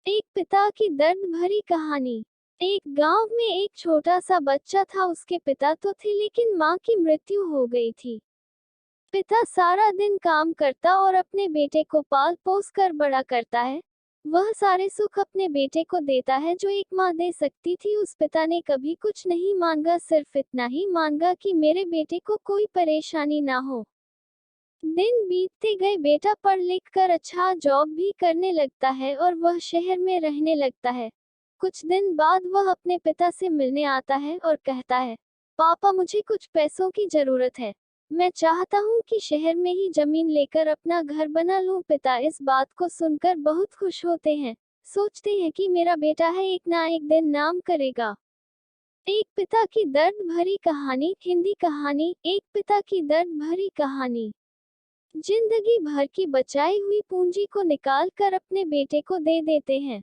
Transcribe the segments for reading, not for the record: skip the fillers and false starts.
एक पिता की दर्द भरी कहानी। एक गांव में एक छोटा सा बच्चा था। उसके पिता तो थे लेकिन माँ की मृत्यु हो गई थी। पिता सारा दिन काम करता और अपने बेटे को पाल पोस कर बड़ा करता है। वह सारे सुख अपने बेटे को देता है जो एक माँ दे सकती थी। उस पिता ने कभी कुछ नहीं मांगा, सिर्फ इतना ही मांगा कि मेरे बेटे को कोई परेशानी ना हो। दिन बीतते गए, बेटा पढ़ लिख कर अच्छा जॉब भी करने लगता है और वह शहर में रहने लगता है। कुछ दिन बाद वह अपने पिता से मिलने आता है और कहता है, पापा मुझे कुछ पैसों की जरूरत है। मैं चाहता हूँ कि शहर में ही जमीन लेकर अपना घर बना लूँ। पिता इस बात को सुनकर बहुत खुश होते हैं। सोचते हैं कि मेरा बेटा है, एक ना एक दिन नाम करेगा। एक पिता की दर्द भरी कहानी। हिंदी कहानी। एक पिता की दर्द भरी कहानी। जिंदगी भर की बचाई हुई पूंजी को निकाल कर अपने बेटे को दे देते हैं।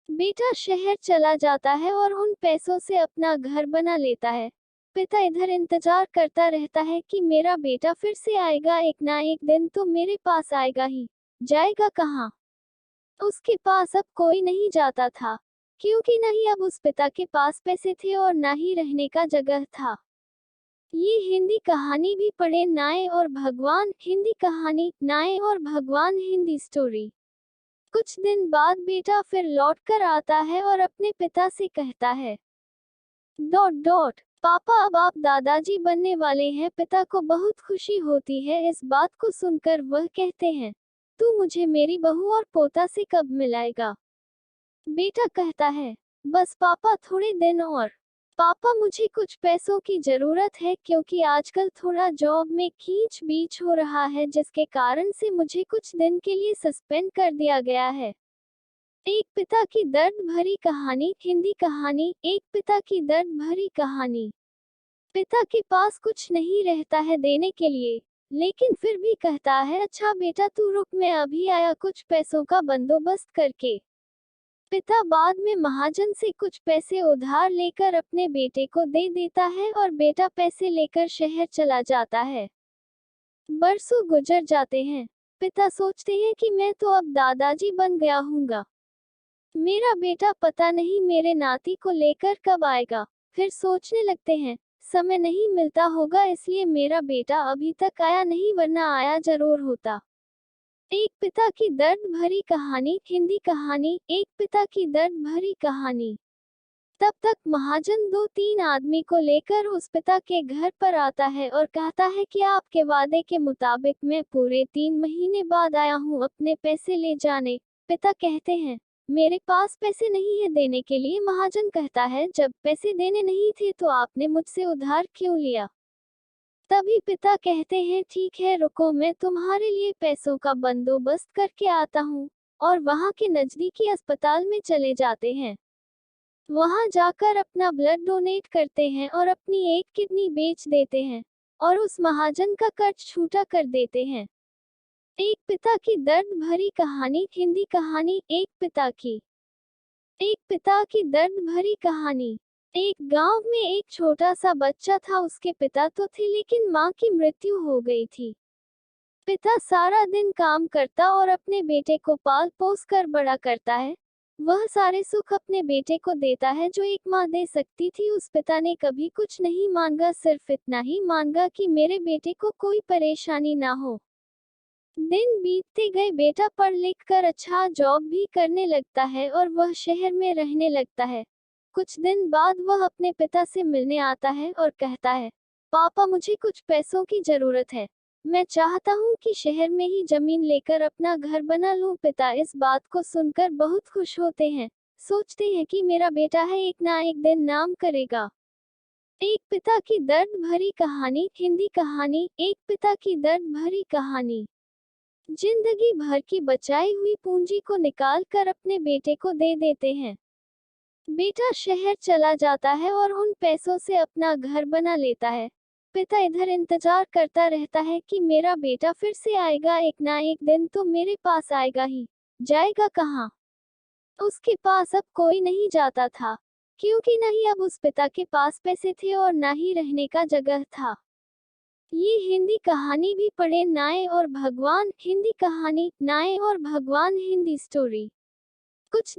बेटा शहर चला जाता है और उन पैसों से अपना घर बना लेता है। पिता इधर इंतजार करता रहता है कि मेरा बेटा फिर से आएगा, एक ना एक दिन तो मेरे पास आएगा ही। जाएगा कहाँ? उसके पास अब कोई नहीं जाता था, क्योंकि न ही अब उस पिता के पास पैसे थे और न ही रहने का जगह था। ये हिंदी कहानी भी पढ़े नाय और भगवान। हिंदी कहानी नाय और भगवान। हिंदी स्टोरी। कुछ दिन बाद बेटा फिर लौट कर आता है और अपने पिता से कहता है, डॉट डॉट पापा अब आप दादाजी बनने वाले हैं। पिता को बहुत खुशी होती है। इस बात को सुनकर वह कहते हैं, तू मुझे मेरी बहू और पोता से कब मिलाएगा? बेटा कहता है, बस पापा थोड़े दिन और। पापा मुझे कुछ पैसों की जरूरत है, क्योंकि आजकल थोड़ा जॉब में खींच बीच हो रहा है, जिसके कारण से मुझे कुछ दिन के लिए सस्पेंड कर दिया गया है। एक पिता की दर्द भरी कहानी। हिंदी कहानी। एक पिता की दर्द भरी कहानी। पिता के पास कुछ नहीं रहता है देने के लिए, लेकिन फिर भी कहता है, अच्छा बेटा तू रुक, मैं अभी आया कुछ पैसों का बंदोबस्त करके। पिता बाद में महाजन से कुछ पैसे उधार लेकर अपने बेटे को दे देता है और बेटा पैसे लेकर शहर चला जाता है। बरसों गुजर जाते हैं। पिता सोचते हैं कि मैं तो अब दादाजी बन गया हूँगा। मेरा बेटा पता नहीं मेरे नाती को लेकर कब आएगा। फिर सोचने लगते हैं, समय नहीं मिलता होगा इसलिए मेरा बेटा अभी तक आया नहीं, वरना आया जरूर होता। एक पिता की दर्द भरी कहानी। हिंदी कहानी। एक पिता की दर्द भरी कहानी। तब तक महाजन दो तीन आदमी को लेकर उस पिता के घर पर आता है और कहता है कि आपके वादे के मुताबिक मैं पूरे 3 महीने बाद आया हूँ अपने पैसे ले जाने। पिता कहते हैं, मेरे पास पैसे नहीं है देने के लिए। महाजन कहता है, जब पैसे देने नहीं थे तो आपने मुझसे उधार क्यों लिया? तभी पिता कहते हैं, ठीक है रुको, मैं तुम्हारे लिए पैसों का बंदोबस्त करके आता हूँ। और वहाँ के नजदीकी अस्पताल में चले जाते हैं। वहाँ जाकर अपना ब्लड डोनेट करते हैं और अपनी एक किडनी बेच देते हैं और उस महाजन का कर्ज छूटा कर देते हैं। एक पिता की दर्द भरी कहानी। हिंदी कहानी। एक पिता की दर्द भरी कहानी। एक गांव में एक छोटा सा बच्चा था। उसके पिता तो थे लेकिन माँ की मृत्यु हो गई थी। पिता सारा दिन काम करता और अपने बेटे को पाल पोस कर बड़ा करता है। वह सारे सुख अपने बेटे को देता है जो एक माँ दे सकती थी। उस पिता ने कभी कुछ नहीं मांगा, सिर्फ इतना ही मांगा कि मेरे बेटे को कोई परेशानी ना हो। दिन बीतते गए, बेटा पढ़ लिख कर अच्छा जॉब भी करने लगता है और वह शहर में रहने लगता है। कुछ दिन बाद वह अपने पिता से मिलने आता है और कहता है, पापा मुझे कुछ पैसों की जरूरत है। मैं चाहता हूँ कि शहर में ही जमीन लेकर अपना घर बना लूँ। पिता इस बात को सुनकर बहुत खुश होते हैं। सोचते हैं कि मेरा बेटा है, एक ना एक दिन नाम करेगा। एक पिता की दर्द भरी कहानी। हिंदी कहानी। एक पिता की दर्द भरी कहानी। जिंदगी भर की बचाई हुई पूंजी को निकाल कर अपने बेटे को दे देते हैं। बेटा शहर चला जाता है और उन पैसों से अपना घर बना लेता है। पिता इधर इंतजार करता रहता है कि मेरा बेटा फिर से आएगा, एक ना एक दिन तो मेरे पास आएगा ही। जाएगा कहाँ? उसके पास अब कोई नहीं जाता था, क्योंकि न ही अब उस पिता के पास पैसे थे और न ही रहने का जगह था। ये हिंदी कहानी भी पढ़े नाय और भगवान। हिंदी कहानी नाय और भगवान। हिंदी स्टोरी। कुछ